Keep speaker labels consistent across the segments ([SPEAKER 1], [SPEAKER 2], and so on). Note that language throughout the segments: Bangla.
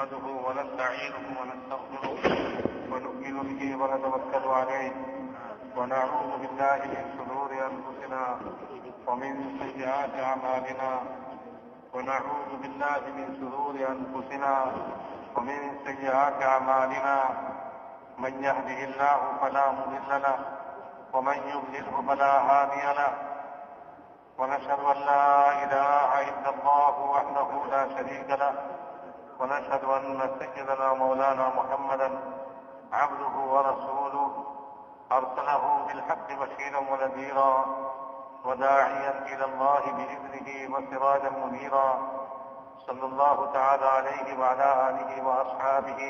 [SPEAKER 1] نحمده ونستعينه ونستغفره ونؤمن به ونتوكل عليه ونعوذ بالله من شرور أنفسنا ومن سيئات أعمالنا ونعوذ بالله من شرور أنفسنا ومن سيئات أعمالنا من يهده الله فلا مضل له ومن يضلله فلا هادي له ونشهد أن لا إله إلا الله وحده لا شريك له ونشهد أن سيدنا مولانا محمدا عبده ورسوله أرسله بالحق بشيرا ونذيرا وداعيا إلى الله بإذنه وسراجا منيرا صلى الله تعالى عليه وعلى آله وأصحابه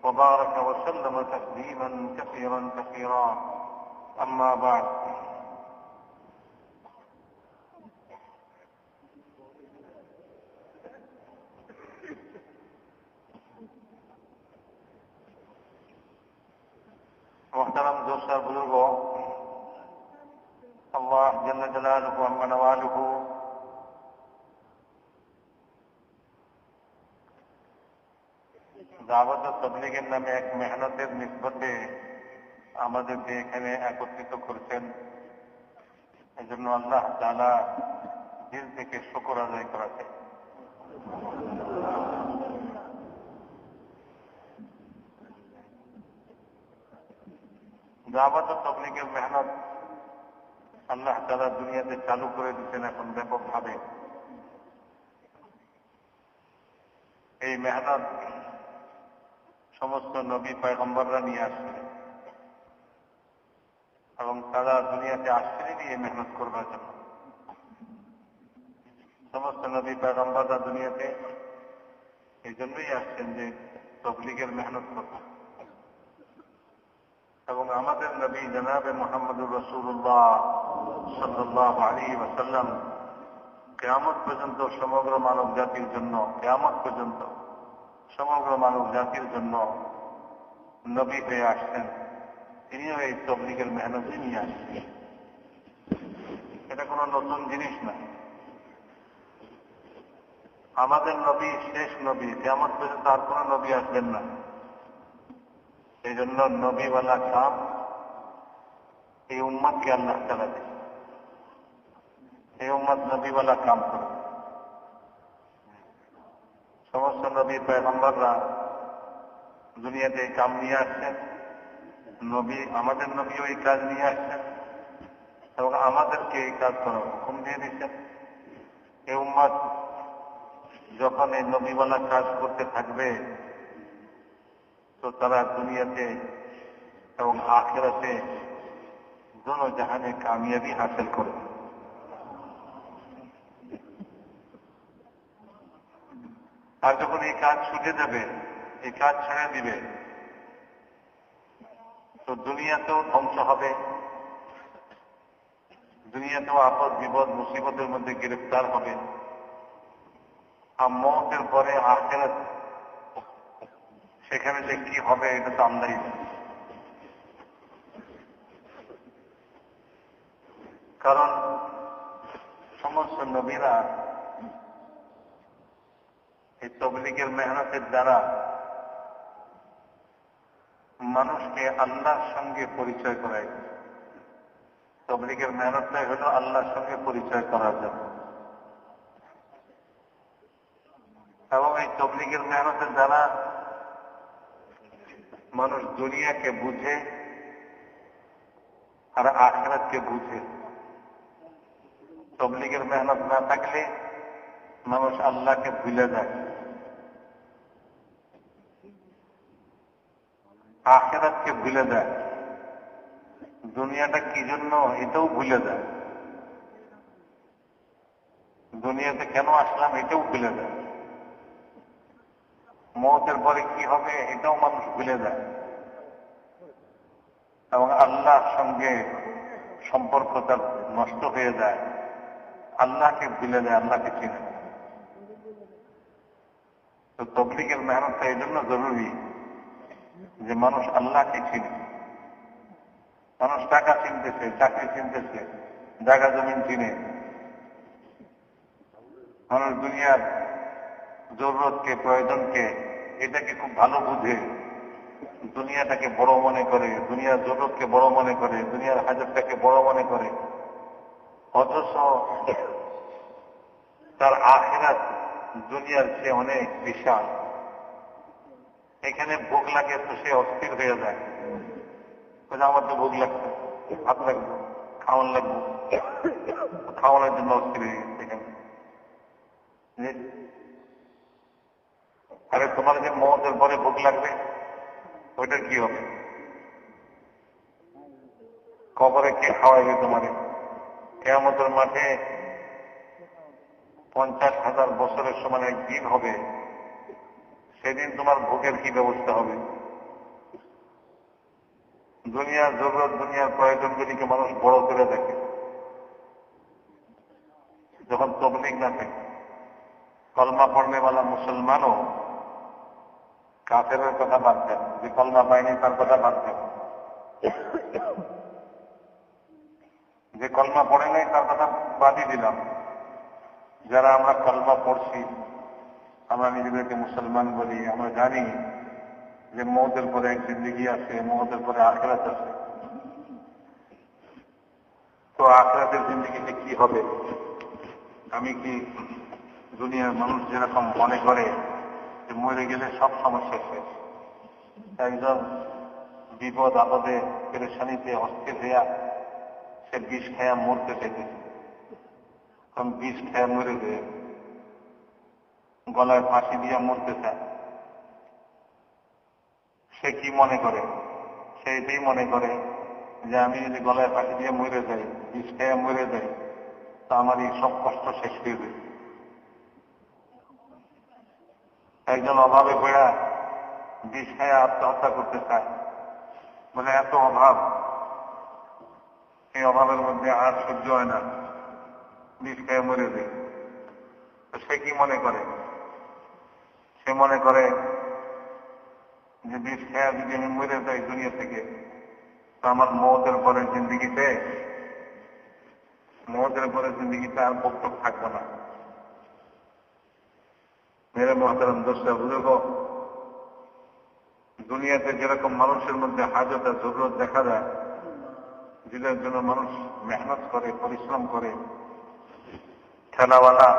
[SPEAKER 1] وبارك وسلم تسليما كثيرا كثيرا أما بعد محترم دوست اور بزرگوں، اللہ جل جلالہ عما نوالہ দাওয়াত ও তাবলীগের নামে এক মেহনতের নিসবতে আমাদেরকে এখানে একত্রিত করেছেন। এজন্য আল্লাহ তাআলা দিল থেকে শুকর আদায় করা চাই। দাওয়াত ও তাবলীগের মেহনত আল্লাহ তাআলা দুনিয়াতে চালু করে দিচ্ছেন এখন ব্যাপকভাবে। এই মেহনত সমস্ত নবী পয়গম্বররা নিয়ে আসছিলেন এবং তারা দুনিয়াতে আসছিলেন এই মেহনত করবার জন্য। সমস্ত নবী পয়গম্বররা দুনিয়াতে এই জন্যই আসছেন যে তাবলীগের মেহনত করতে। এবং আমাদের নবী জনাবে মুহাম্মদুর রাসূলুল্লাহ সাল্লাল্লাহু আলাইহি ওয়াসাল্লাম কিয়ামত পর্যন্ত সমগ্র মানব জাতির জন্য, কিয়ামত পর্যন্ত সমগ্র মানব জাতির জন্য নবী হয়ে আসছেন। তিনিও এই তাবলীগের মেহনতই নিয়ে আসছেন। এটা কোনো নতুন জিনিস না। আমাদের নবী শেষ নবী, কিয়ামত পর্যন্ত আর কোনো নবী আসবেন না। এই জন্য নবীওয়ালা কাম এই উম্মতকে আল্লাহ তাআলা দেন। এই উম্মত নবীওয়ালা কাম করে। সমস্ত নবী পয়গম্বররা দুনিয়াতে এই কাম নিয়ে আসছেন। নবী, আমাদের নবীও এই কাজ নিয়ে আসছেন এবং আমাদেরকে এই কাজ করার হুকুম দিয়ে দিচ্ছেন। এই উম্মত যখন এই নবীওয়ালা কাজ করতে থাকবে তো তারা দুনিয়াতে এবং আখিরাতে দোনো জাহানে কামিয়াবি হাসিল করবে। আর যখন এই কাজ ছুটে যাবে, এই কাজ ছেড়ে দিবে, তো দুনিয়াতেও ধ্বংস হবে, দুনিয়াতেও আপদ বিপদ মুসিবতের মধ্যে গ্রেফতার হবে। আর মওতের পরে আখিরাত, সেখানে যে কি হবে এটা তো আমরাই জানি। কারণ সমস্ত নবীরা এই তাবলীগের মেহনতের দ্বারা মানুষকে আল্লাহর সঙ্গে পরিচয় করায়। তাবলীগের মেহনতটাই হল আল্লাহর সঙ্গে পরিচয় করার জন্য। এবং এই তাবলীগের মেহনতের দ্বারা মানুষ দুনিয়াকে বুঝে আর আখিরাতকে বুঝে। তাবলীগের মেহনত না থাকলে মানুষ আল্লাহকে ভুলে যায়, আখিরাতকে ভুলে যায়, দুনিয়াটা কি জন্য এটাও ভুলে যায়, দুনিয়াতে কেন আসলাম এটাও ভুলে যায়, মওতের পরে কি হবে এটাও মানুষ ভুলে যায় এবং আল্লাহর সঙ্গে সম্পর্ক তার নষ্ট হয়ে যায়, আল্লাহকে ভুলে যায়, আল্লাহকে চিনে না। তো তাবলীগের মেহনতটা এই জন্য জরুরি যে মানুষ আল্লাহকে চিনে। মানুষ টাকা চিনতেছে, চাকরি চিনতেছে, জায়গা জমিন চিনে, মানুষ দুনিয়ার জরুরতকে, প্রয়োজনকে, এটাকে খুব ভালো বুঝে দুনিয়াটাকে বড় মনে করে, দুনিয়ার জরুরতকে বড় মনে করে, দুনিয়ার হাজতটাকে বড় মনে করে, অথচ তার আখিরাত দুনিয়ার চেয়ে অনেক বিশাল। এখানে ভোগ লাগে তো সে অস্থির হয়ে যায়, আমার তো ভোগ লাগছে, ভাত লাগবে, খাওয়ান লাগবে, খাওয়ানোর জন্য অস্থির হয়ে গেছে এখানে। আরে তোমার যে মৌতের পরে ভোগ লাগবে ওইটার কি হবে? কবরে কে খাওয়াইবে তোমারে? কিয়ামতের মাঠে 50,000 বছরের সমান এক দিন হবে, সেদিন তোমার ভোগের কি ব্যবস্থা হবে? দুনিয়ার জরুরত, দুনিয়ার প্রয়োজনগুলিকে মানুষ বড় করে দেখে। যখন তবলিগ না থাকে, কলমা পড়নেওয়ালা মুসলমানও কাফেরের কথা বাদ দেন, যে কলমা পায়নি তার কথা বাদ দেন, যে কলমা পড়ে নাই তার কথা বাদই দিলাম। যারা আমরা কলমা পড়ছি, আমরা নিজেদেরকে মুসলমান বলি, আমরা জানি যে মওতের পরে এক জিন্দেগি আছে, মওতের পরে আখিরাত আছে। তো আখিরাতের জিন্দেগিতে কি হবে? আমি কি দুনিয়ার মানুষ যেরকম মনে করে যে মরে গেলে সব সমস্যা শেষ, একজন বিপদ আপদে পেরেশানিতে অস্থির হইয়া সে বিষ খায়া মরতে চাইতেছে, কারণ বিষ খায়া মরে গিয়ে গলায় ফাঁসি দিয়া মরতে চায়, সে কি মনে করে? সে এটাই মনে করে যে আমি যদি গলায় ফাঁসি দিয়ে মরে যাই, বিষ খায়া মরে যাই, তা আমার এই সব কষ্ট শেষ হয়ে যাবে। একজন অভাবে বেড়া বিষ খায়া আত্মহত্যা করতে চায়, বলে এত অভাব, এই অভাবের মধ্যে আর সহ্য হয় না, বিষ খেয়ে মরে যায়। তো সে কি মনে করে? সে মনে করে যে বিষ খেয়ে যদি আমি মরে যাই দুনিয়া থেকে, তো আমার মওতের পরের জিন্দিগিতে আর বক্তব্য থাকবো না। মেরে মহতারাম দোষটা বুঝব, দুনিয়াতে যেরকম মানুষের মধ্যে হাজত আর জরুরত দেখা যায়, যেটার জন্য মানুষ মেহনত করে, পরিশ্রম করে, ঠেলাওয়ালা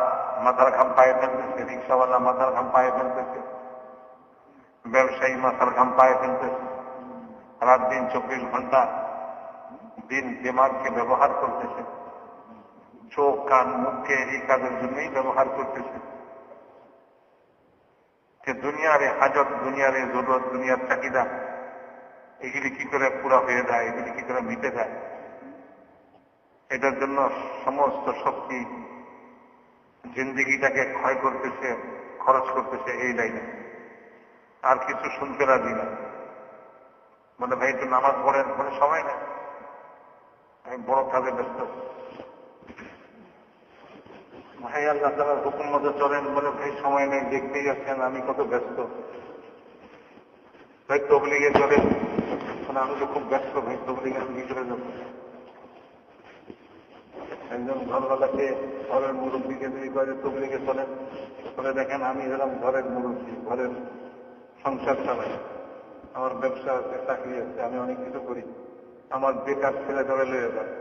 [SPEAKER 1] মাথার ঘাম পায়ে ফেলতেছে, রিক্সাওয়ালা মাথার ঘাম পায়ে ফেলতেছে, ব্যবসায়ী মাথার ঘাম পায়ে ফেলতেছে, রাত দিন 24 ঘন্টা দিন দিমাগকে ব্যবহার করতেছে, চোখ কান মুখকে এই কাজের জন্যই ব্যবহার করতেছে। যে দুনিয়ার হাজত, দুনিয়ার জরুরত, দুনিয়ার চাহিদা, এগুলি কি করে পুরা হয়ে যায়, এগুলি কি করে মিটে যায়, এটার জন্য সমস্ত শক্তি জিন্দিগিটাকে ক্ষয় করতেছে, খরচ করতেছে এই লাইনে। আর কিছু শুনতে রাজি না, বলে ভাই একটু নামাজ পড়েন, বলে সময় নেই, আমি বড় কাজে ব্যস্ত। ভাই আল্লাহ তাআলার হুকুম মতো চলেন, বলে ভাই সময় নেই, দেখতেই যাচ্ছেন আমি কত ব্যস্ত। ভাই তবলিগে চলেন, মানে আমি তো খুব ব্যস্ত, ভাই তবলিগে আমি কি করে যাব? একজন ঘরওয়ালাকে, ঘরের মুরব্বীকে যদি করে তবলিগে চলেন, বলে দেখেন আমি এরকম ঘরের মুরব্বী, ঘরের সংসার চালাই, আমার ব্যবসা আছে, চাকরি আছে, আমি অনেক কিছু করি, আমার বেকার ছেলে ধরে লেগে যায়,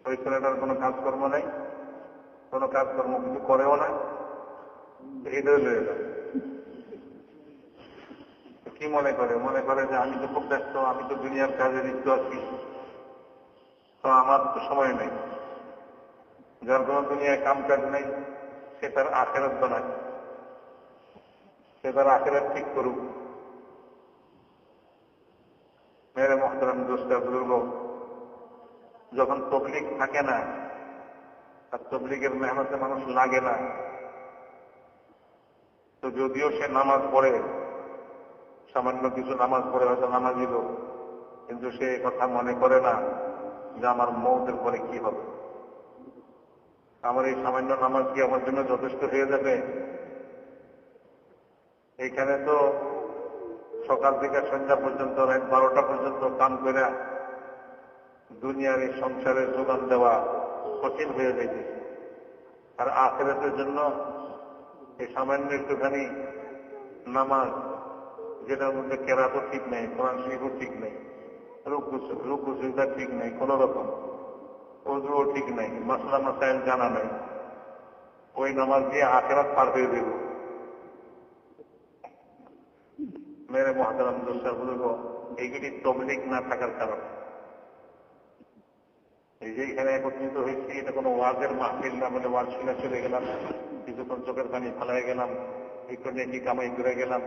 [SPEAKER 1] ওই ছেলেটার কোনো কাজকর্ম নেই, কোনো কাজকর্ম কিছু করেও না, এই ধরে লেগে যায়। কি মনে করে? মনে করে যে আমি তো খুব ব্যস্ত, আমি তো দুনিয়ার কাজে লিপ্ত আছি, তো আমার তো সময় নেই। যার কোনো দুনিয়ায় কাম কাজ নেই, সে তার আখেরাত বানায়, সে তার আখেরাত ঠিক করুক। মেরে মহতারাম দোষটা বুঝব, যখন তবলিগ থাকে না আর তবলিগের মেহনতে মানুষ লাগে না, তো যদিও সে নামাজ পড়ে, সামান্য কিছু নামাজ পড়ে, হয়তো নামাজি লোক, কিন্তু সে কথা মনে করে না যে আমার মওতের পরে কি হবে। আমার এই সামান্য নামাজ কি আমার জন্য যথেষ্ট হয়ে যাবে? এইখানে তো সকাল থেকে সন্ধ্যা পর্যন্ত, রাত 12টা পর্যন্ত কাম করে দুনিয়ার এই সংসারের যোগান দেওয়া কঠিন হয়ে যাইতেছে। আর আখিরাতের জন্য এই সামান্য একটুখানি নামাজ, যেটার মধ্যে কেরাতও ঠিক নেই, কোরআন শরীফও ঠিক নেই, রুকু সিজদা ঠিক নেই, কোন রকম ওযুও ঠিক নাই, মাসলা মাসাইল জানা নাই, ওই নামাজ দিয়ে আখিরাত পার হয়ে দেব। মেরে মুহতারাম দোস্তার বুজুর্গ, এইগুলি তবলিগ না থাকার কারণ। এই যে এখানে একত্রিত হয়েছি, এটা কোনো ওয়াজের মাহফিল না, বলে ওয়াজ শুনে চলে গেলাম, কিছুক্ষণ চোখের পানি ফেলাই গেলাম, একটু নেকি কামাই করে গেলাম,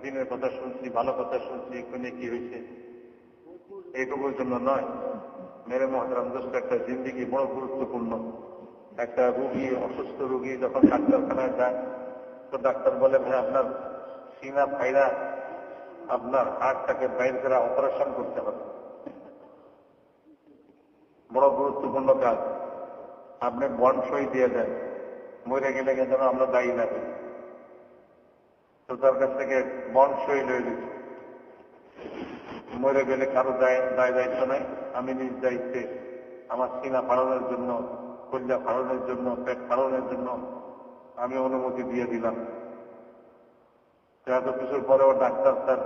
[SPEAKER 1] দিনের কথা শুনছি, ভালো কথা শুনছি, একটু নেকি হয়েছে, এইটুকুর জন্য নয়। মেরে মুহতারাম দোস্ত, একটা জিন্দিগি বড় গুরুত্বপূর্ণ। একটা রুগী, অসুস্থ রুগী যখন ডাক্তারখানায় যায়, তো ডাক্তার বলে, ভাই আপনার সিনা ফাইরা আপনার হার্টটাকে বাইর করে অপারেশন করতে হবে, বড় গুরুত্বপূর্ণ কাজ। আপনি বন্ড সই দিয়ে দেন, মরে গেলে যেন আমরা দায়ী না করি। তো তার কাছ থেকে বন্ড সই লয়ে দিচ্ছি, মরে গেলে কারো দায় দায়িত্ব নাই, আমি নিজ দায়িত্বে আমার সিনা ফাড়ানোর জন্য, কলিজা ফাড়ানোর জন্য, পেট ফাড়ানোর জন্য আমি অনুমতি দিয়ে দিলাম। এত কিছুর পরেও ডাক্তার তার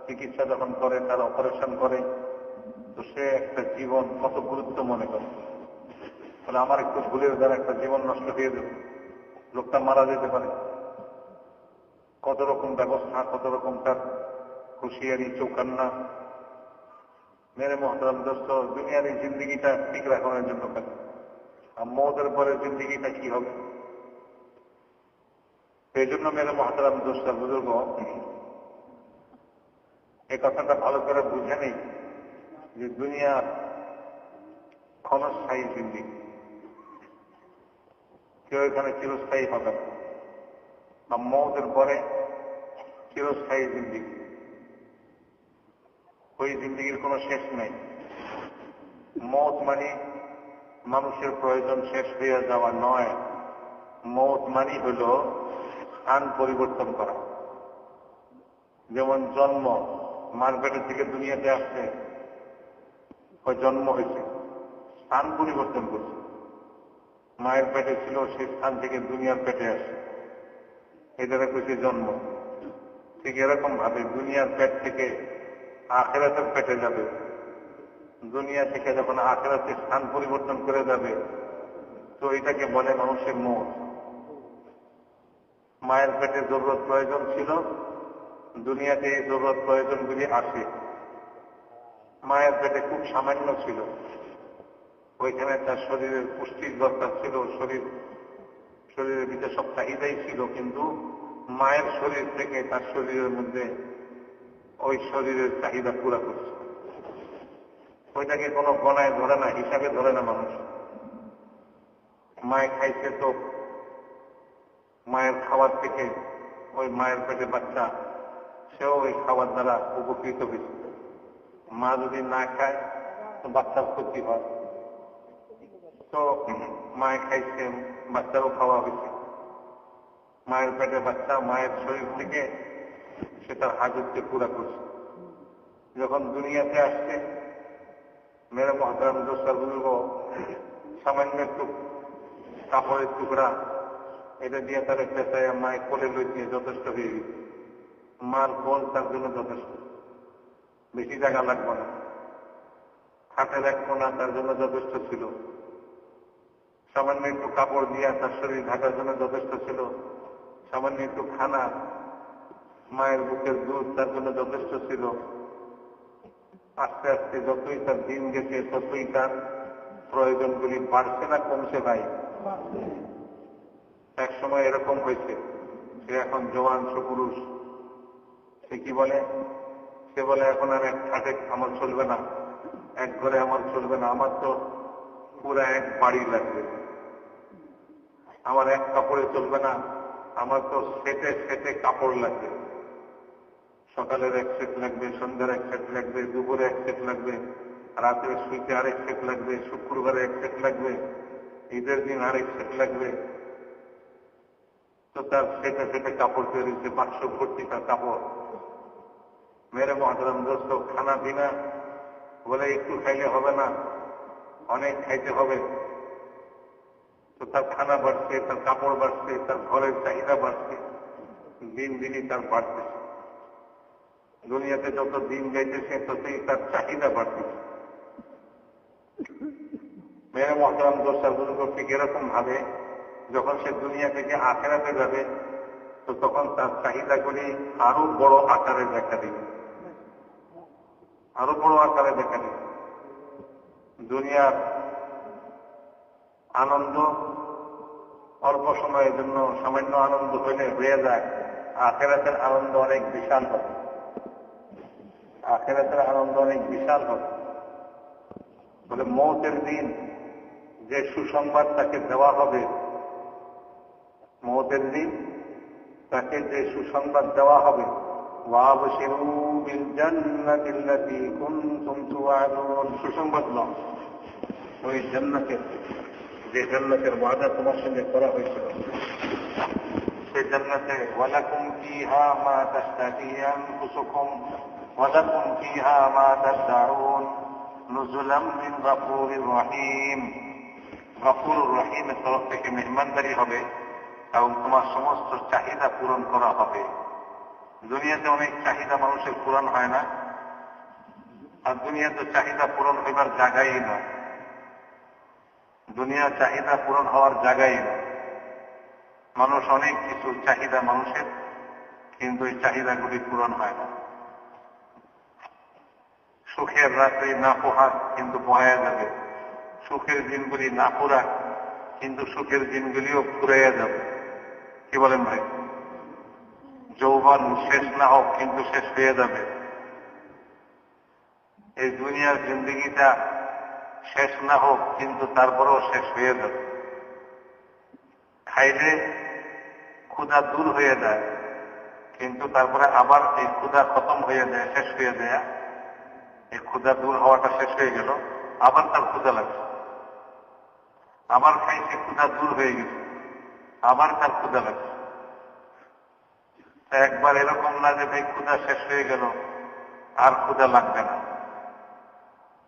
[SPEAKER 1] চিকিৎসা যখন করে, তার অপারেশন করে, তো সে একটা জীবন কত গুরুত্ব মনে করে। তাহলে আমার একটু ভুলের দ্বারা একটা জীবন নষ্ট হয়ে যাবে, লোকটা মারা যেতে পারে। কত রকম ব্যবস্থা, কত রকম তার হুঁশিয়ারি, চৌকান্না। মেরে মুহতারাম দোস্ত, দুনিয়ার এই জিন্দিগিটা ঠিক রাখানোর জন্য কাজ, আর মওতের পরে জিন্দিগিটা কি হবে। এই জন্য মেরে মুহতারাম দোস্ত বুজুর্গ, এই কথাটা ভালো করে বুঝে নেই যে দুনিয়া ক্ষণস্থায়ী জিন্দিগি, কেউ এখানে চিরস্থায়ী হবে না। আর মওতের পরে চিরস্থায়ী জিন্দিগি, ওই জিন্দিগির কোনো শেষ নেই। মওত মানে মানুষের প্রয়োজন শেষ হয়ে যাওয়া নয়, মওত মানে হল স্থান পরিবর্তন করা। যেমন জন্ম, মার পেটের থেকে দুনিয়াতে আসছে, ওই জন্ম হয়েছে, স্থান পরিবর্তন করছে। মায়ের পেটে ছিল, সেই স্থান থেকে দুনিয়ার পেটে আসে, এটারা কইছে জন্ম। ঠিক এরকম ভাবে দুনিয়ার পেট থেকে আখিরাতের পেটে যাবে, দুনিয়া থেকে যখন আখিরাতে স্থান পরিবর্তন করে যাবে, তো এটাকে বলে মানুষের মওত। মায়ের পেটে জরুরত প্রয়োজন ছিল, দুনিয়াতে এই জরুরত প্রয়োজনগুলি আসে। মায়ের পেটে খুব সামান্য ছিল, ওইখানে তার শরীরের পুষ্টির দরকার ছিল, শরীরের ভিতরে সব চাহিদাই ছিল, কিন্তু মায়ের শরীর থেকে তার শরীরের মধ্যে ওই শরীরের চাহিদা পুরা করছে। ওইটাকে কোনো গণায় ধরে না, হিসাবে ধরে না মানুষ। মায়ে খাইছে, তো মায়ের খাবার থেকে ওই মায়ের পেটে বাচ্চা, সেও ওই খাবার দ্বারা উপকৃত হয়েছে। মা যদি না খায় তো বাচ্চার ক্ষতি হয়, তো মায়ে খাইছে, বাচ্চারও খাওয়া হয়েছে। মায়ের পেটে বাচ্চা মায়ের শরীর থেকে সে তার হাজতকে পুরা করছে। যখন দুনিয়াতে আসছে, মেরে মহতারাম দোস্তার বুজুর্গ, সামান্য একটু কাপড়ের টুকরা এটা দিয়ে তার পেঁচায় মায়ের কোলে লইতে যথেষ্ট হয়ে গেছে। মার কোল তার জন্য যথেষ্ট, বেশি জায়গা লাগবে না, হাতে রাখবো না, তার জন্য যথেষ্ট ছিল। সামান্য একটু কাপড় দিয়ে তার শরীর ঢাকার জন্য যথেষ্ট ছিল। সামান্য একটু খানা, মায়ের বুকের দুধ তার জন্য যথেষ্ট ছিল। আস্তে আস্তে যতই তার দিন গেছে, ততই তার প্রয়োজনগুলি বাড়ছে না কমছে ভাই? এক সময় এরকম হয়েছে, সে এখন জওয়ান সুপুরুষ, সে কি বলে? সে বলে এখন আর এক খাটে আমার চলবে না, এক ঘরে আমার চলবে না, আমার তো পুরা এক বাড়ি লাগবে। আমার এক কাপড়ে চলবে না, আমার তো সেটে সেটে কাপড় লাগবে। সকালের এক সেট লাগবে, সন্ধ্যার এক সেট লাগবে, দুপুরে এক সেট লাগবে, রাতে শুইতে আরেক সেট লাগবে, শুক্রবারে এক সেট লাগবে, ঈদের দিন আরেক সেট লাগবে। তো তার সেটে সেটে কাপড় তৈরি হচ্ছে, বাক্স ভর্তি তার কাপড়। মেরে মহতরম দোস্ত, খানা পিনা বলে একটু খাইলে হবে না, অনেক খাইতে হবে। তো তার খানা বাড়ছে, তার কাপড় বাড়ছে, তার ঘরের চাহিদা বাড়ছে, দিন দিনই তার বাড়তেছে। দুনিয়াতে যত দিন যাইতেছে ততই তার চাহিদা বাড়তেছে। মেরে মহতারাম দোষার বুজুর্গ ঠিক এরকম ভাবে যখন সে দুনিয়া থেকে আখেরাতে যাবে তো তখন তার চাহিদাগুলি আরো বড় আকারে দেখা দিবে, আরো বড় আকারে দেখা দিবে। দুনিয়ার আনন্দ অল্প সময়ের জন্য সামান্য আনন্দ হইলে হয়ে যায়, আখেরাতের আনন্দ অনেক বিশাল হবে, আখেরাতের আনন্দ অনেক বিশাল হবে। বলে মৌতের দিন যে সুসংবাদ তাকে দেওয়া হবে, মৌতের দিন তাকে যে সুসংবাদ দেওয়া হবে, সুসংবাদ নয়, ওই জান্নাতের যে জান্নাতের ওয়াদা তোমার সঙ্গে করা হয়েছিল সেই জান্নাতে ওয়ালাকুম ফিহা মা তাশতাহি আনফুসুকুম ওয়ালাকুম ফিহা মা তাদউন নুজুলাম মিন গফুরির রহিম। গফুরুর রহিমের তরফ থেকে মেহমানদারি হবে এবং তোমার সমস্ত চাহিদা পূরণ করা হবে। দুনিয়াতে অনেক চাহিদা মানুষের পূরণ হয় না, আর দুনিয়াতে চাহিদা পূরণ হইবার জায়গাই নয়, দুনিয়ার চাহিদা পূরণ হওয়ার জায়গাই নয়। মানুষ অনেক কিছু চাহিদা মানুষের, কিন্তু এই চাহিদাগুলি পূরণ হয় না। সুখের রাত্রি না পোহাক কিন্তু পোহায়া যাবে, সুখের দিনগুলি না পুরাক কিন্তু সুখের দিনগুলিও ফুরাইয়া যাবে। কি বলেন ভাই? যৌবন শেষ না হোক কিন্তু শেষ হয়ে যাবে। এই দুনিয়ার জিন্দগিটা শেষ না হোক কিন্তু তারপরেও শেষ হয়ে যাবে। খাইলে ক্ষুধা দূর হয়ে যায় কিন্তু তারপরে আবার এই ক্ষুধা খতম হয়ে যায়, শেষ হয়ে যায়। এই ক্ষুধা দূর হওয়াটা শেষ হয়ে গেল, আবার তার ক্ষুধা লাগছে, আবার খাইছে, ক্ষুধা দূর হয়ে গেছে, আবার তার ক্ষুধা লাগছে। একবার এরকম না যে ভাই ক্ষুধা শেষ হয়ে গেল আর ক্ষুধা লাগবে না,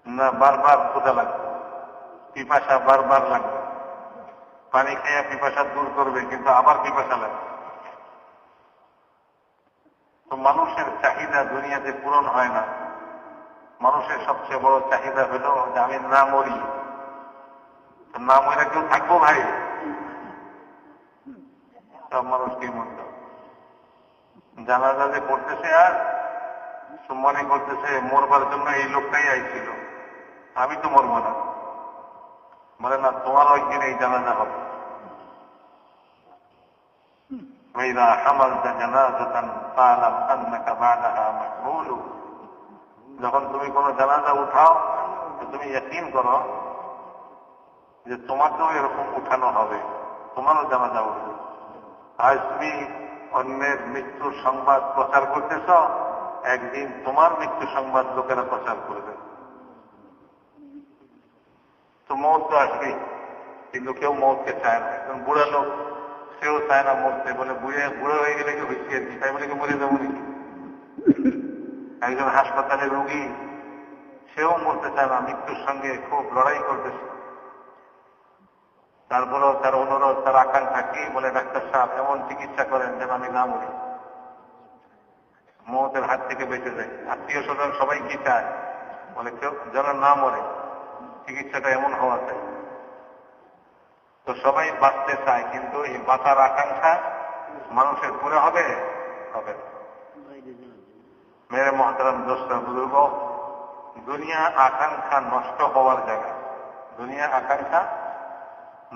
[SPEAKER 1] না, বারবার ক্ষুধা লাগবে, পিপাসা বারবার লাগবে। পানি খেয়ে পিপাসা দূর করবে কিন্তু আবার পিপাসা লাগবে। তো মানুষের চাহিদা দুনিয়াতে পূরণ হয় না। মানুষের সবচেয়ে বড় চাহিদা হল যে আমি না মরি। না মরে কেউ থাকবো ভাই? সব মানুষকে মরতে হবে। জানাজা যে পড়তেছে আর মনে করতেছে মরবার জন্য এই লোকটাই আইছিল, আমি তো মরবো না। বলে না, তোমারও একদিন এই জানাজা হবে। وإذا حملت جنازة فاعلم أنك بعدها محمول। যখন তুমি কোন জানাজা উঠাও তো তুমি ইয়াকিন করো যে তোমাকেও এরকম উঠানো হবে, তোমারও জানাজা উঠবে। আজ তুমি অন্যের মৃত্যুর সংবাদ প্রচার করতেছ, একদিন তোমার মৃত্যু সংবাদ লোকেরা প্রচার করবে। তো মৌত তো আসবেই, কিন্তু কেউ মৌতকে চায় না। একজন বুড়া লোক, সেও চায় না মরতে, বলে বুড়ো হয়ে গেলে কি হয়েছে আর কি, তাই বলে কি মরে যাবো নাকি? একজন হাসপাতালে রোগী, সেও মরতে চায় না, মৃত্যুর সঙ্গে খুব লড়াই করতেছে। তারপরেও তার অনুরোধ, তার আকাঙ্ক্ষা কি, বলে ডাক্তার সাহেব এমন চিকিৎসা করেন যেন আমি না মরি, মৌতের হাত থেকে বেঁচে যায়। আত্মীয় স্বজন সবাই কি চায়, বলে কেউ যেন না মরে, চিকিৎসাটা এমন হওয়া চাই। তো সবাই বাঁচতে চায়, কিন্তু এই বাঁচার আকাঙ্ক্ষা মানুষের পুরো হবে হবে না। মেরে মহতারাম দোস্ত বুজুর্গ, দুনিয়া আকাঙ্ক্ষা নষ্ট হওয়ার জায়গা, দুনিয়া আকাঙ্ক্ষা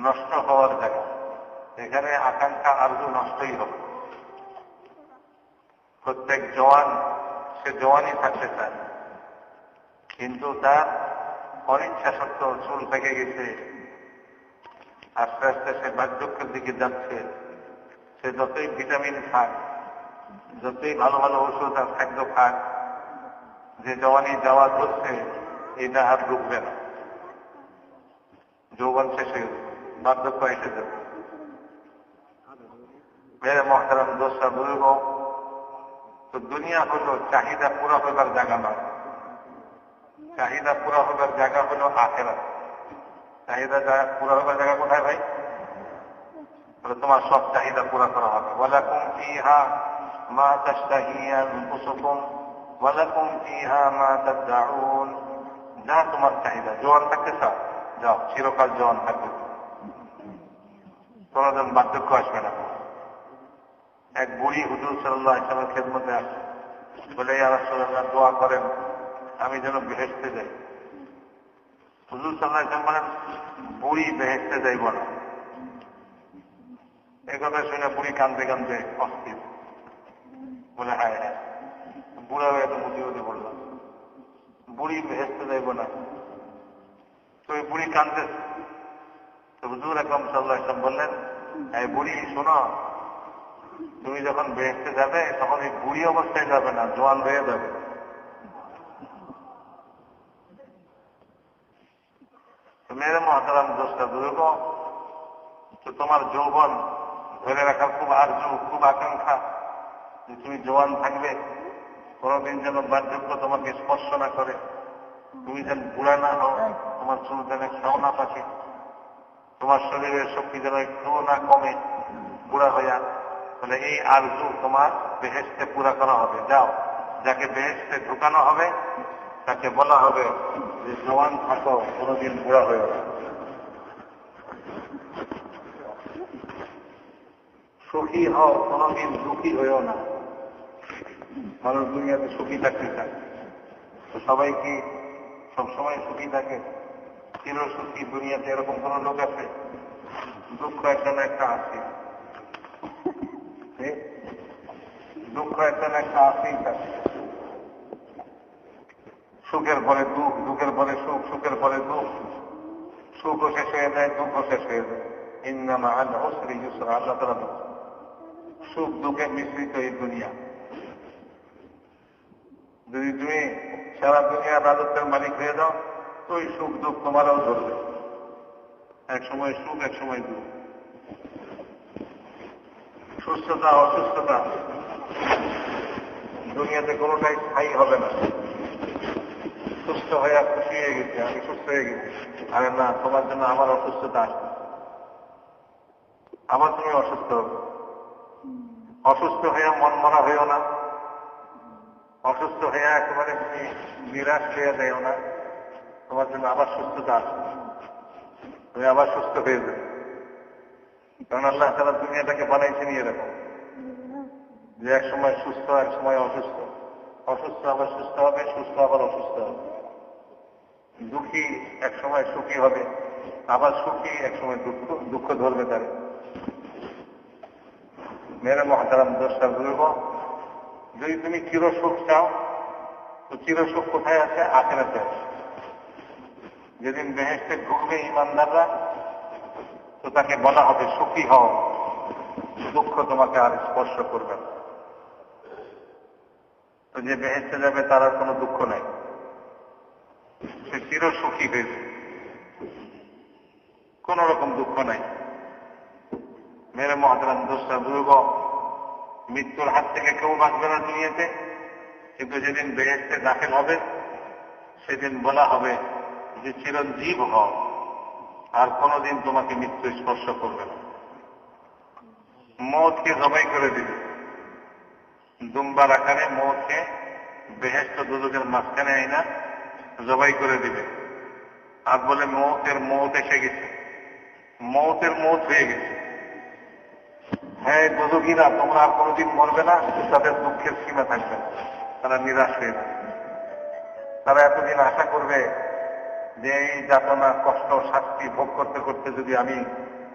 [SPEAKER 1] নষ্ট হওয়ার জায়গা। এখানে আকাঙ্ক্ষা আরজু নষ্টই হবে। প্রত্যেক জওয়ান সে জওয়ানই থাকতে চায়, কিন্তু তার অনিচ্ছা সত্ত্বেও চুল পেকে গেছে, আস্তে আস্তে সে বার্ধক্যের দিকে যাচ্ছে। সে যতই ভিটামিন খাক, যতই ভালো ভালো ওষুধ আর খাদ্য খাক, যে জওয়ানি যাওয়া ধরছে এটা আর রুখবে না। যৌবন শেষ হয়ে যাবে, বার্ধক্য এসে যাবে। মেরে মহতারাম দোষা বুঝব, তো দুনিয়া হলো চাহিদা পুরা হইবার জায়গা নয়। চাহিদা পুরা হইবার জায়গা হলো আখেরাত। চাহিদা পুরা হইবার জায়গা কোথায় ভাই? তোমার সব চাহিদা পুরা করা হবে। ওয়ালাকুম ফিহা মা তাশতাহি আনফুসুকুম ওয়ালাকুম ফিহা মা তাদউন। যা তোমার চাহিদা, জোয়ান থাকতে চাও যাও, চিরকাল জোয়ান থাকবে, কোনদিন বার্ধক্য আসবে না। এক বুড়ি হুজুর সাল্লাল্লাহু আলাইহি ওয়াসাল্লামের খেদমতে আসে, বলে ইয়া রাসূলুল্লাহ দোয়া করেন আমি যেন বেহেশতে যাই। হুজুর সাল্লাল্লাহু আলাইহি ওয়াসাল্লাম বলেন বুড়ি বেহেশতে যাইব না। এই কথা শুনে বুড়ি কান্দে কান্দে অস্থির, বলে হায় হ্যাঁ, বুড়া হয়ে তো মুসিবতে পড়লাম, বুড়ি বেহেশতে যাইব না। তো এই বুড়ি কান্দে। তো হুজুর আকরাম সাল্লাল্লাহু আলাইহি ওয়াসাল্লাম বললেন, এই বুড়ি শোনো, তুমি যখন বেহেশতে যাবে তখন এই বুড়ি অবস্থায় যাবে না, জোয়ান হয়ে যাবে। মেরে মহতারাম দোষটা বুঝব, তো তোমার যৌবন ধরে রাখার খুব আরজু, খুব আকাঙ্ক্ষা যে তুমি জোয়ান থাকবে, কোনদিন যেন বার্ধক্য তোমাকে স্পর্শ না করে, তুমি যেন বুড়া না হও, তোমার চুল যেন খাও না পাকে, তোমার শরীরের শক্তি যেন একটু না কমে বুড়া হইয়া। তাহলে এই আরজু তোমার বেহেশতে পুরা করা হবে। যাও, যাকে বেহেশতে ঢুকানো হবে তাকে বলা হবে যে জওয়ান থাকো, কোনদিন বুড়া হইও না। সুখী হও, কোনদিন দুঃখী হইও না। মানুষ দুনিয়াতে সুখী থাকতে চায়, তো সবাই কি সবসময় সুখী থাকে? চির সুখী দুনিয়াতে এরকম কোন লোক আছে? দুঃখ একটা না একটা আছে, দুঃখ একটা না একটা আছেই থাকে। সুখের পরে দুঃখ, দুঃখের পরে সুখ, সুখের পরে দুঃখ, সুখও শেষ হয়ে যায়, দুঃখও শেষ হয়ে যায়। ইন্না মা'আল উসরি ইউসরা, আল্লাহ তাআলা বলেন সুখ দুঃখের মিশ্রিত এই দুনিয়া। যদি তুমি সারা দুনিয়ার রাজত্বের মালিক হয়ে যাও তো ওই সুখ দুঃখ তোমারও ধরবে, এক সময় সুখ এক সময় দুঃখ। সুস্থতা অসুস্থতা দুনিয়াতে কোনোটাই স্থায়ী হবে না। সুস্থ হয়ে খুশি হয়ে গেছে, আমি সুস্থ হয়ে গেছি, আরে না, তোমার জন্য আমার অসুস্থতা আসবে, আবার তুমি অসুস্থ হবে। অসুস্থ হয়ে মন মরা হইও না, অসুস্থ হয়ে একেবারে তুমি নিরাশ হয়ে যাইও না, তোমার জন্য আবার সুস্থতা আসবে, তুমি আবার সুস্থ হয়ে যাবে। কারণ আল্লাহ তাআলা দুনিয়াটাকে বানাইছেন এরকম যে এক সময় সুস্থ, এক সময় অসুস্থ, অসুস্থ আবার সুস্থ হবে, সুস্থ আবার অসুস্থ হবে। দুঃখী এক সময় সুখী হবে, আবার সুখী এক সময় দুঃখ ধরবে তারে। মেরে মহতারাম দোষটা বলব, যদি তুমি চিরসুখ চাও তো চিরসুখ কোথায় আছে? আখিরাতে আছে। যেদিন বেহেশতে ঢুকবে ইমানদাররা তো তাকে বলা হবে সুখী হও, দুঃখ তোমাকে আর স্পর্শ করবে না। তো যে বেহেশতে যাবে তার আর কোনো দুঃখ নাই, সে চিরসুখী হয়েছে, কোন রকম দুঃখ নাই। মেরে মহতারাম দোষটা বুঝব, মৃত্যুর হাত থেকে কেউ বাঁচবে না দুনিয়াতে, কিন্তু যেদিন বেহেশতে দাখিল হবে সেদিন বলা হবে যে চিরঞ্জীব হও, আর কোনদিন তোমাকে মৃত্যু স্পর্শ করবে না। মৌতকে জবাই করে দিবে, দুম্বার আকারে মৌতকে বেহেশত দুজকের মাঝখানে আইনা জবাই করে দিবে, আর বলে মৌতের মৌত এসে গেছে, মৌতের মৌত হয়ে গেছে। হ্যাঁ দুজকিরা তোমরা আর কোনোদিন মরবে না, তাদের দুঃখের সীমা থাকবে না, তারা নিরাশ হয়ে যাবে। তারা এতদিন আশা করবে যে এই যাতনা কষ্ট শাস্তি ভোগ করতে করতে যদি আমি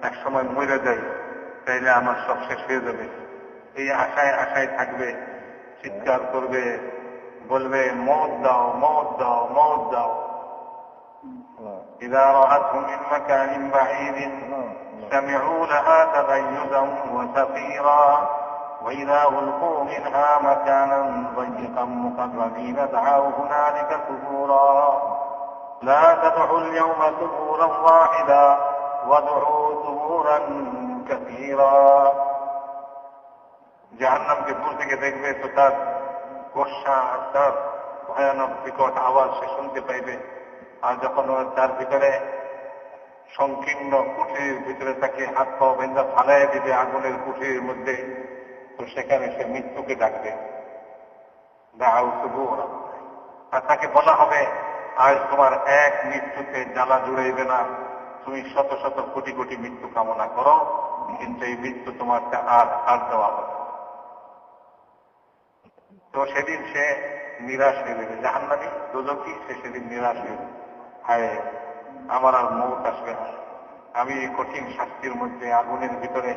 [SPEAKER 1] এক সময় মরে যাই তাইলে আমার সব শেষ হয়ে যাবে। এই আশায় আশায় থাকবে, চিৎকার করবে, বলবে মওত দাও, মওত দাও, মওত দাও। إذا رأتهم من مكان بعيد سمعوا لها تغيظا وزفيرا وإذا ألقوا منها مكانا ضيقا مقرنين دعوا هنالك ثبورا لا تدعوا اليوم ثبورا واحدا وادعوا ثبورا كثيرا। জাহান্নামকে দূর থেকে দেখবে তো তার গোসা, তার ভয়ানক বিকট আওয়াজ সে শুনতে পাইবে। আর যখন তার ভিতরে সংকীর্ণ কুঠির ভিতরে তাকে হাত পা বেঁধা ফালাই দিবে আগুনের কুঠির মধ্যে, তো সেখানে সে মৃত্যুকে ডাকবে, আর তাকে বলা হবে আজ তোমার এক মৃত্যুতে জ্বালা জুড়াইবে না, তুমি শত শত কোটি কোটি মৃত্যু কামনা করো, কিন্তু এই মৃত্যু তোমাকে আর দেওয়া হবে। তো সেদিন সে নিরাশ হয়ে যাবে, জাহান্নামী দোজখী, সে সেদিন নিরাশ হয়ে যাবে, হায় আমার আর মৌত আসবে না, আমি কঠিন শাস্তির মধ্যে আগুনের ভিতরে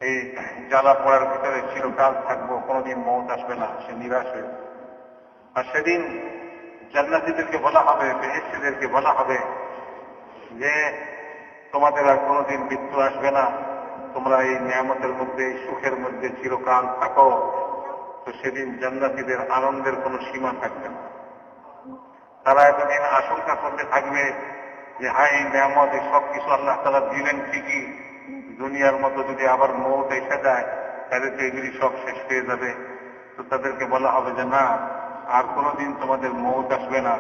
[SPEAKER 1] এই জ্বালা পড়ার ভিতরে চিরকাল থাকবো, কোনোদিন মৌত আসবে না, সে নিরাশ হয়ে যাবে। আর সেদিন জান্নাতীদেরকে বলা হবে, বেহেশতীদেরকে বলা হবে যে তোমাদের আর কোনোদিন মৃত্যু আসবে না, তোমরা এই নিয়ামতের মধ্যে, এই সুখের মধ্যে চিরকাল থাকো। তো সেদিন জান্নাতীদের আনন্দের কোনো সীমা থাকবে না। তারা এতদিন আশঙ্কা করতে থাকবে যে হাই এই নিয়ামত, এই সব কিছু আল্লাহ তাআলা দিলেন ঠিকই, দুনিয়ার মতো যদি আবার মৌত এসে যায় তাহলে তো এগুলি সব শেষ হয়ে যাবে। তো তাদেরকে বলা হবে যে না, আর কোনোদিন তোমাদের মৌত আসবে না।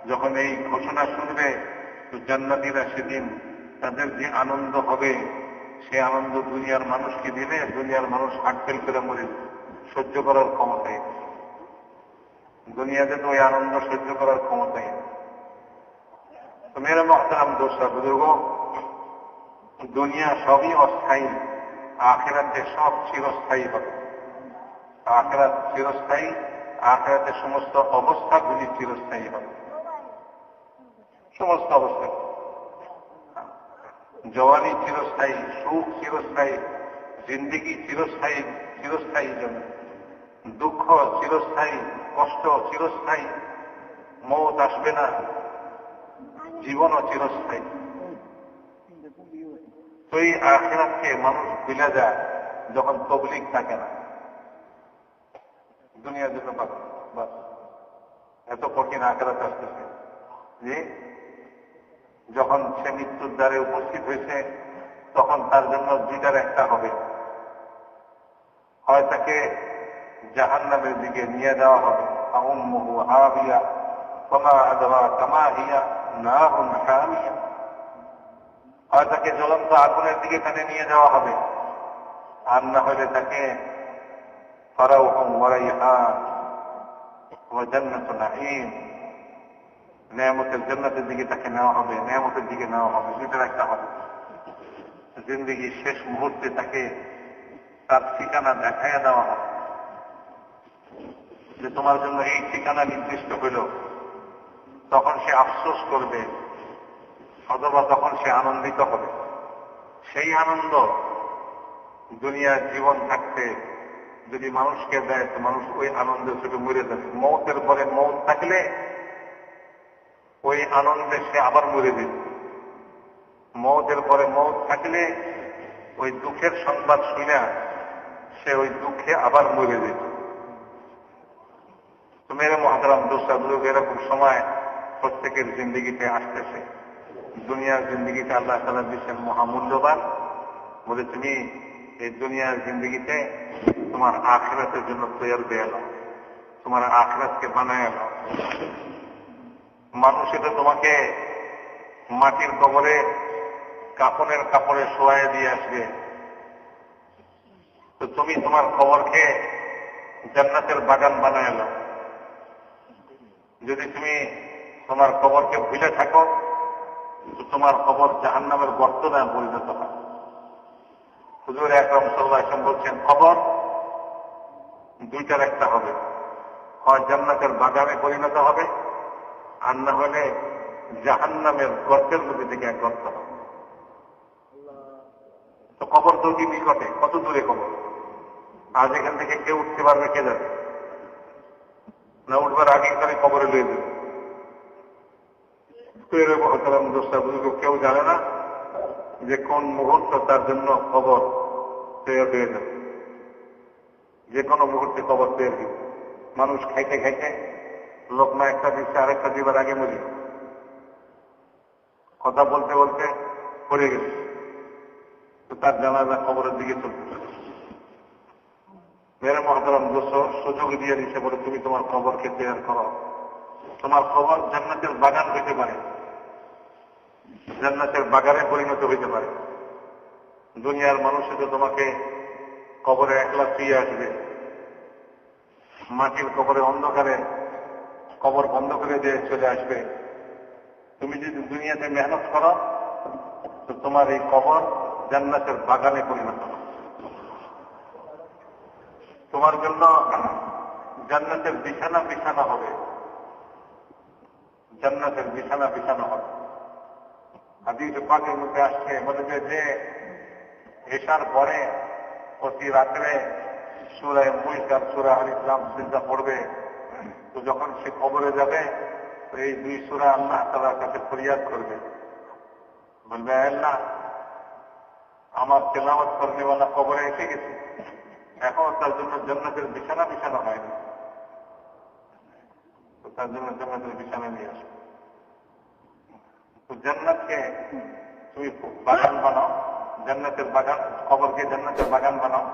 [SPEAKER 1] যখন এই ঘোষণা শুনবে তো জান্নাতীরা সেদিন তাদের যে আনন্দ হবে, সে আনন্দ দুনিয়ার মানুষকে দিলে দুনিয়ার মানুষ হাটফেল করে মরে সহ্য করার ক্ষমতাই, দুনিয়াতে তো ওই আনন্দ সহ্য করার ক্ষমতাই। তো মেরে মহতারাম দোসরা বুজুর্গ, দুনিয়া সবই অস্থায়ী, আখিরাতে সব চিরস্থায়ী হবে। আখিরাত চিরস্থায়ী, আখিরাতের সমস্ত অবস্থাগুলি চিরস্থায়ী হবে, সমস্ত অবস্থা। জওয়ানি চিরস্থায়ী, সুখ চিরস্থায়ী, জিন্দিগি চিরস্থায়ী, চিরস্থায়ী জন্য দুঃখ চিরস্থায়ী, কষ্ট চিরস্থায়ী, মৌত আসবে না, জীবনও চিরস্থায়ী। তো এই আখিরাতকে মানুষ ভুলে যায় যখন তবলিগ থাকে না, দুনিয়ার জন্য বাস এত কঠিন আখিরাত আসতেছে যে যখন সে মৃত্যুর দ্বারে উপস্থিত হয়েছে তখন তার জন্য দুইটার একটা হবে, হয় তাকে জাহান্নামের দিকে নিয়ে যাওয়া হবে, ফাউম্মুহু হাবিয়া ওমা আদরাকা মা হিয়া নারুন হামিয়া, হয় তাকে জ্বলন্ত আগুনের দিকে টানে নিয়ে যাওয়া হবে, আর না হলে তাকে ফারাউহুম ওয়া রাইহান ওয়া জান্নাতু নাঈম, নিয়ামতের জান্নাতের দিকে তাকে নেওয়া হবে, নিয়ামতের দিকে নেওয়া হবে, দুইটার একটা হবে। জিন্দেগির শেষ মুহূর্তে তাকে তার ঠিকানা দেখাইয়া দেওয়া হবে যে তোমার জন্য এই ঠিকানা নির্দিষ্ট হইল। তখন সে আফসোস করবে অথবা তখন সে আনন্দিত হবে। সেই আনন্দ দুনিয়ার জীবন থাকতে যদি মানুষকে দেয় তো মানুষ ওই আনন্দে শুধু মরে যাবে। মৌতের পরে মৌত থাকলে ওই আনন্দে সে আবার মরে যাবে। মৌতের পরে মৌত থাকলে ওই দুঃখের সংবাদ শুনে সে ওই দুঃখে আবার মরে যেত। তো মেরে মহাতারাম দোষা লোক এরকম সময় প্রত্যেকের জিন্দগিতে আসতেছে। দুনিয়ার জিন্দগিতে আল্লাহ তাআলা দিচ্ছেন মহামূল্যবান, বলে তুমি এই দুনিয়ার জিন্দগিতে তোমার আখিরাতের জন্য তৈরি হয়ে নাও, তোমার আখিরাতকে বানায় নাও। মানুষ এটা তোমাকে মাটির কবরে কাফনের কাপড়ে শোয়াই দিয়ে আসবে, তো তুমি তোমার কবরকে জান্নাতের বাগান বানায় নাও। যদি তুমি তোমার কবরকে ভুলে থাকো তো তোমার কবর জাহান্নামের গর্তে পরিণত হয়। হুজুর আকরাম সাল্লাল্লাহু আলাইহি ওয়াসাল্লাম বলছেন কবর দুইটার একটা হবে, হয় জান্নাতের বাগানে পরিণত হবে আর না হলে জাহান্নামের গর্তের মধ্যে থেকে এক গর্ত হবে। তো কবর তো কি নিকটে, কত দূরে কবর? আজ এখান থেকে কেউ উঠতে পারবে, কে যাবে না? উঠবার আগে তাহলে কবরে লয়ে দেবে। কেউ জানে না যে কোন মুহূর্ত তার জন্য কবর তৈরি হয়ে যাবে। যে কোনো মুহূর্তে কবর তৈরি হবে। মানুষ খাইতে খাইতে লোকমা একটা দিচ্ছে, আরেকটা দিবার আগে মরি, কথা বলতে বলতে পড়ে গেছে, তো তার জানাজা কবরের দিকে চলতে পারে। মেরে মহতরম দোষর সুযোগ দিয়ে দিচ্ছে, বলে তুমি তোমার কবরকে তৈরি করো। তোমার কবর জান্নাতের বাগান হইতে পারে, জান্নাতের বাগানে পরিণত হইতে পারে। দুনিয়ার মানুষ তো তোমাকে কবরে একলা শুয়ে আসবে, মাটির কবরে অন্ধকারে কবর বন্ধ করে দিয়ে চলে আসবে। তুমি যদি দুনিয়াতে মেহনত করো তো তোমার এই কবর জান্নাতের বাগানে পরিণত হবে। তোমার জন্য জান্নাতের বিছানা বিছানা হবে, জান্নাতের বিছানা বিছানা হবে। হাদিস পাকের মধ্যে আসছে, বলেছে যে এশার পরে প্রতি রাত্রে সূরা মুলক আর সূরা আল ইসলাম সিজদা পড়বে, তো যখন সে কবরে যাবে তো এই দুই সূরা আল্লাহ তাআলার কাছে ফরিয়াদ করবে, বলবে আল্লাহ আমার তেলাওয়াত করনেওয়ালা কবরে এসে গেছে, এখন তার জন্য জান্নাতের বিছানা বিছানা হয়নি, তো তার জন্য জান্নাতের বিছানা নিয়ে আসবে। তো জান্নাতকে তুমি বাগান বানাও, জান্নাতের বাগান, কবরকে জান্নাতের বাগান বানাও।